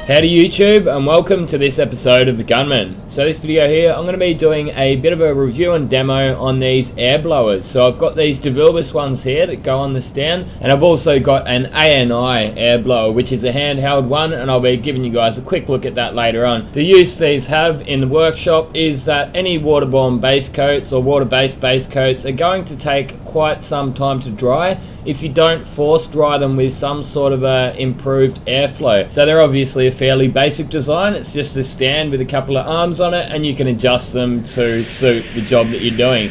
Howdy YouTube, and welcome to this episode of the Gunman. So this video here, I'm going to be doing a bit of a review and demo on these air blowers. So I've got these DeVilbiss ones here that go on the stand, and I've also got an ANI air blower, which is a handheld one, and I'll be giving you guys a quick look at that later on. The use these have in the workshop is that any waterborne base coats or water-based base coats are going to take quite some time to dry if you don't force dry them with some sort of improved airflow. So they're obviously a fairly basic design. It's just a stand with a couple of arms on it, and you can adjust them to suit the job that you're doing.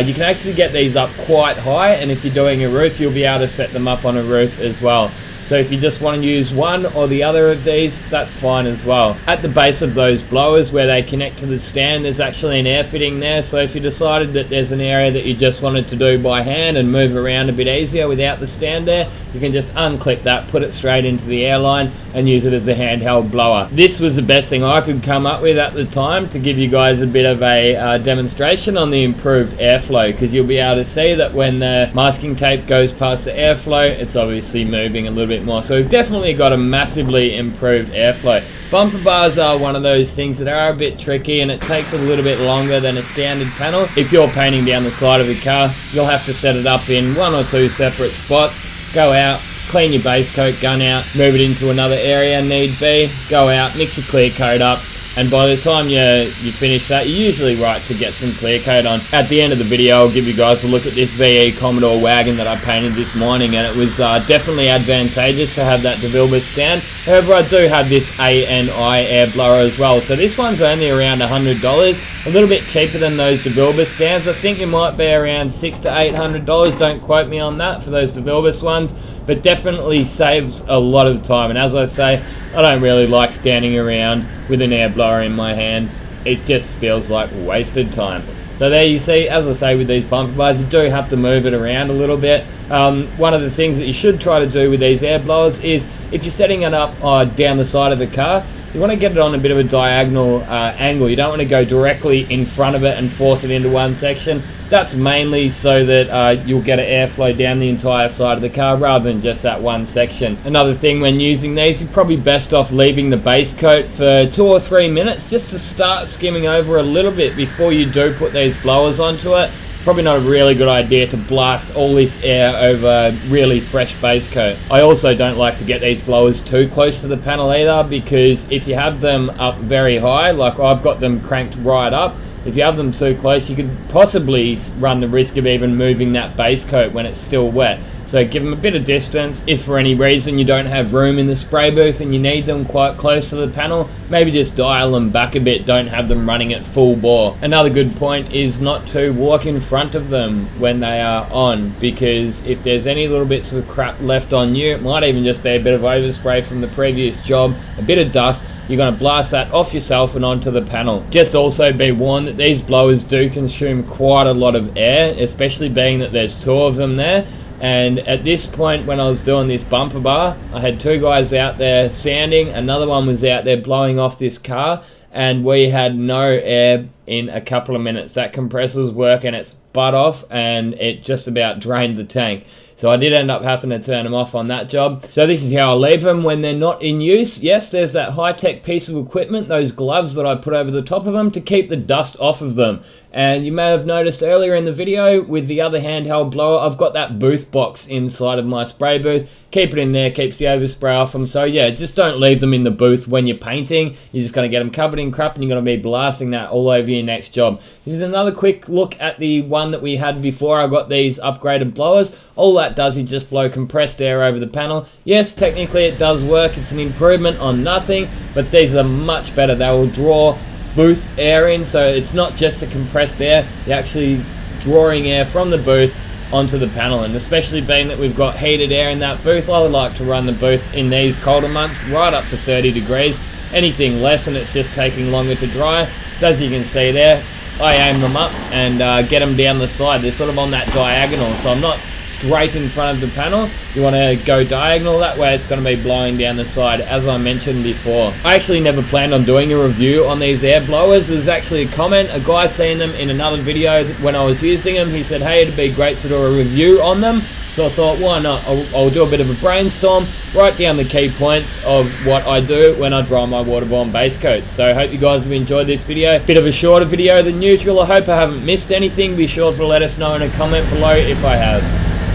You can actually get these up quite high, and if you're doing a roof, you'll be able to set them up on a roof as well. So if you just want to use one or the other of these, that's fine as well. At the base of those blowers where they connect to the stand, there's actually an air fitting there. So if you decided that there's an area that you just wanted to do by hand and move around a bit easier without the stand there, you can just unclip that, put it straight into the airline and use it as a handheld blower. This was the best thing I could come up with at the time to give you guys a bit of a demonstration on the improved airflow, because you'll be able to see that when the masking tape goes past the airflow, it's obviously moving a little bit more. So we've definitely got a massively improved airflow. Bumper bars are one of those things that are a bit tricky, and it takes a little bit longer than a standard panel. If you're painting down the side of a car, you'll have to set it up in one or two separate spots, go out, clean your base coat gun out, move it into another area need be, go out, mix your clear coat up, and by the time you finish that, you're usually right to get some clear coat on. At the end of the video, I'll give you guys a look at this VE Commodore wagon that I painted this morning, and it was definitely advantageous to have that DeVilbiss stand. However, I do have this ANI air blower as well, so this one's only around $100, a little bit cheaper than those DeVilbiss stands. I think it might be around $600 to $800, don't quote me on that for those DeVilbiss ones, but definitely saves a lot of time. And as I say, I don't really like standing around with an air blower in my hand. It just feels like wasted time. So there you see, as I say, with these bumper bars, you do have to move it around a little bit. One of the things that you should try to do with these air blowers is, if you're setting it up down the side of the car, you want to get it on a bit of a diagonal angle. You don't want to go directly in front of it and force it into one section. That's mainly so that you'll get an airflow down the entire side of the car rather than just that one section. Another thing when using these, you're probably best off leaving the base coat for 2 or 3 minutes just to start skimming over a little bit before you do put these blowers onto it. Probably not a really good idea to blast all this air over really fresh base coat. I also don't like to get these blowers too close to the panel either, because if you have them up very high, like I've got them cranked right up, if you have them too close, you could possibly run the risk of even moving that base coat when it's still wet. So give them a bit of distance. If for any reason you don't have room in the spray booth and you need them quite close to the panel, maybe just dial them back a bit, don't have them running at full bore. Another good point is not to walk in front of them when they are on, because if there's any little bits of crap left on you, it might even just be a bit of overspray from the previous job, a bit of dust, you're going to blast that off yourself and onto the panel. Just also be warned that these blowers do consume quite a lot of air, especially being that there's 2 of them there. And at this point, when I was doing this bumper bar, I had 2 guys out there sanding, another one was out there blowing off this car, and we had no air in a couple of minutes. That compressor was working its butt off, and it just about drained the tank. So I did end up having to turn them off on that job. So this is how I leave them when they're not in use. Yes, there's that high-tech piece of equipment, those gloves that I put over the top of them to keep the dust off of them. And you may have noticed earlier in the video with the other handheld blower, I've got that booth box inside of my spray booth. Keep it in there, keeps the overspray off them. So yeah, just don't leave them in the booth when you're painting. You're just going to get them covered in crap, and you're going to be blasting that all over your next job. This is another quick look at the one that we had before I got these upgraded blowers. All that does is just blow compressed air over the panel. Yes, technically it does work. It's an improvement on nothing, but these are much better. They will draw booth air in, so it's not just the compressed air, you're actually drawing air from the booth onto the panel. And especially being that we've got heated air in that booth, I would like to run the booth in these colder months right up to 30 degrees. Anything less and it's just taking longer to dry. So as you can see there, I aim them up and get them down the side. They're sort of on that diagonal, so I'm not straight in front of the panel. You want to go diagonal, that way it's going to be blowing down the side, as I mentioned before. I actually never planned on doing a review on these air blowers. There's actually a comment, a guy seen them in another video when I was using them. He said, hey, it'd be great to do a review on them. So I thought, why not? I'll do a bit of a brainstorm, write down the key points of what I do when I dry my waterborne base coats. So I hope you guys have enjoyed this video. Bit of a shorter video than usual. I hope I haven't missed anything. Be sure to let us know in a comment below if I have.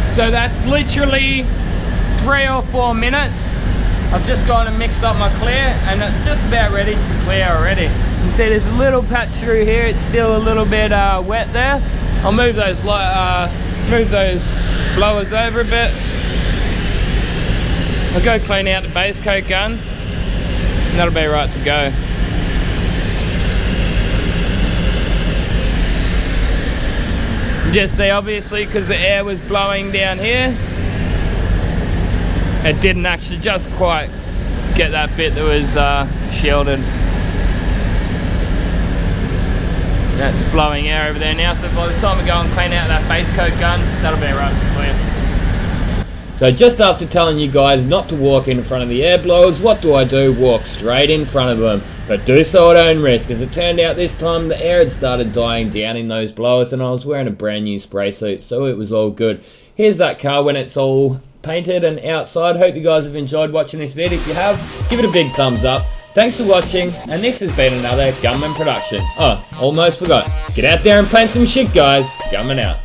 So that's literally 3 or 4 minutes. I've just gone and mixed up my clear and it's just about ready to clear already. You can see there's a little patch through here. It's still a little bit wet there. I'll move those blowers over a bit. I'll go clean out the base coat gun and that'll be right to go. Just see, obviously, because the air was blowing down here, it didn't actually just quite get that bit that was shielded. That's blowing air over there now, so by the time we go and clean out that base coat gun, that'll be right to clear. So just after telling you guys not to walk in front of the air blowers, what do? Walk straight in front of them. But do so at own risk. As it turned out this time, the air had started dying down in those blowers and I was wearing a brand new spray suit, so it was all good. Here's that car when it's all painted and outside. Hope you guys have enjoyed watching this video. If you have, give it a big thumbs up. Thanks for watching, and this has been another Gunman production. Oh, almost forgot. Get out there and paint some shit, guys. Gunman out.